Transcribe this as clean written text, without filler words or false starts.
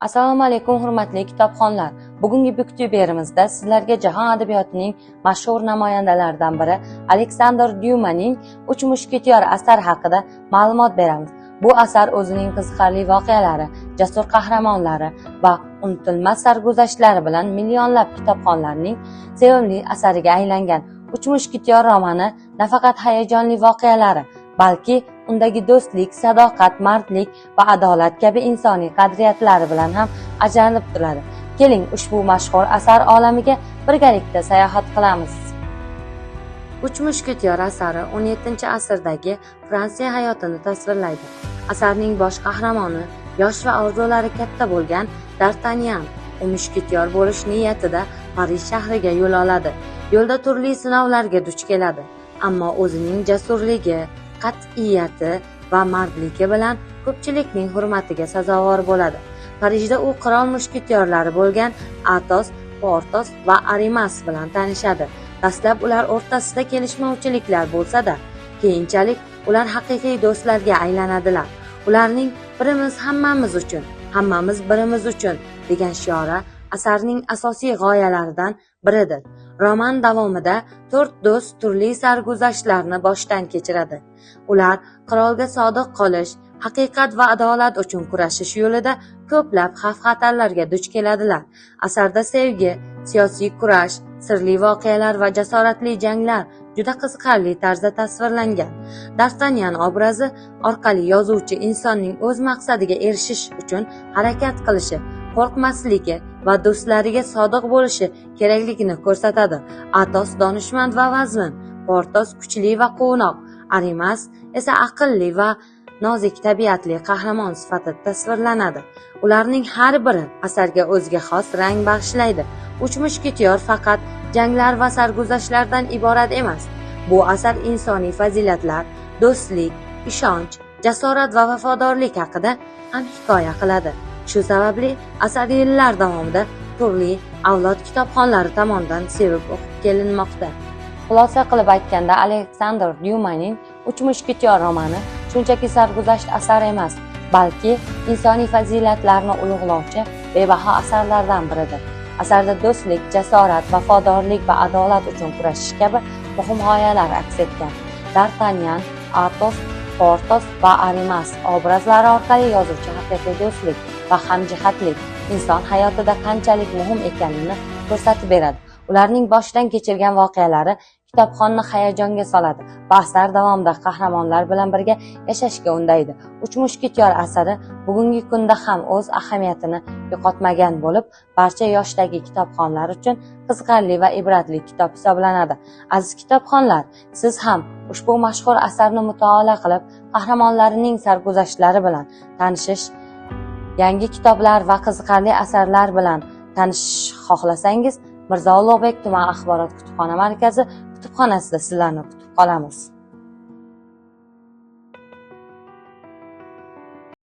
Assalomu alaykum hurmatli kitobxonlar. Bugungi Booktuberimizda sizlarga jahon adabiyotining mashhur namoyandalaridan biri Aleksandr Dyumaning Uch mushketyor asari haqida ma'lumot beramiz. Bu asar o'zining qiziqarli voqealari, jasur qahramonlari va unutilmas sarguzashtlari bilan millionlab kitobxonlarning sevimli asariga aylangan. Uch mushketyor romani nafaqat hayajonli voqealari, balki undagi do'stlik, sadoqat, mardlik va adolat kabi insoniy qadriyatlari bilan ham ajralib turadi. Keling, ushbu mashhur asar olamiga birgalikda sayohat qilamiz. Uch mushketyor asari 17-asrdagi Fransiya hayotini tasvirlaydi. Asarning bosh qahramoni yosh va orzulari katta bo'lgan D'Artagnan. U mushketyor bo'lish niyatida Parij shahriga yo'l oladi. Yo'lda turli sinovlarga duch keladi, ammo o'zining jasurligi, qat'iyati va mardligi bilan ko'pchilikning hurmatiga sazovor bo'ladi. Parijda u qirol mushketyorlari bo'lgan Atos, Portos va Aramis bilan tanishadi. Dastlab ular o'rtasida kelishmovchiliklar bo'lsa-da, keyinchalik ular haqiqiy do'stlarga aylanadilar. Ularning birimiz hammamiz uchun, hammamiz birimiz uchun degan shiori asarning asosiy g'oyalaridan biridir. Roman davomida 4 do'st turli sarguzashtlarni boshdan kechiradi. Ular qirolga sodiq qolish, haqiqat va adolat uchun kurashish yo'lida ko'plab xavf-xatarlarga duch keladilar. Asarda sevgi, siyosiy kurash, sirli voqealar va jasoratli janglar juda qiziqarli tarzda tasvirlangan. D'Artagnan obrazi orqali yozuvchi insonning o'z maqsadiga erishish uchun harakat qilishi, qo'rqmasligi va do'stlariga sodiq bo'lishi kerakligini ko'rsatadi. Atos donishmand va vazmin, Portos kuchli va quvnoq, Aramis esa aqlli va nozik tabiatli qahramon sifatida tasvirlanadi. Ularning har biri asarga o'ziga xos rang bag'ishlaydi. Uch mushketyor faqat janglar va sarguzashtlardan iborat emas. Bu asar insoniy fazilatlar, do'stlik, ishonch, jasorat va vafodorlik haqida ham hikoya qiladi. Shu sababli asar yillar davomida turli avlod kitobxonlari tomonidan sevib o'qib kelinmoqda. Xulosa qilib aytganda, Aleksandr Dyumaning Uch mushketyor romani shunchaki sarguzasht asar emas, balki insoniy fazilatlarni ulug'lovchi bebaho asarlardan biridir. Asarda do'stlik, jasorat, vafodorlik va adolat uchun kurashish kabi muhim g'oyalar aks etgan. D'Artagnan, Atos, Portos va Aramis obrazlari orqali yozuvchi haqiqiy do'stlik va hamjihatlik inson hayotida qanchalik muhim ekanini ko'rsatib beradi. Ularning boshidan kechirgan voqealari kitobxonni hayajonga soladi va asar davomida qahramonlar bilan birga yashashga undaydi. Uch mushketyor asari bugungi kunda ham o'z ahamiyatini yo'qotmagan bo'lib, barcha yoshdagi kitobxonlar uchun qiziqarli va ibratli kitob hisoblanadi. Aziz kitobxonlar, siz ham ushbu mashhur asarni mutolaa qilib, qahramonlarining sarguzashtlari bilan tanishish, yangi kitoblar va qiziqarli asarlar bilan tanishish xohlasangiz, Mirzo Ulug'bek tuman axborot kutubxona markazi kutubxonasida sizlarni kutib qolamiz.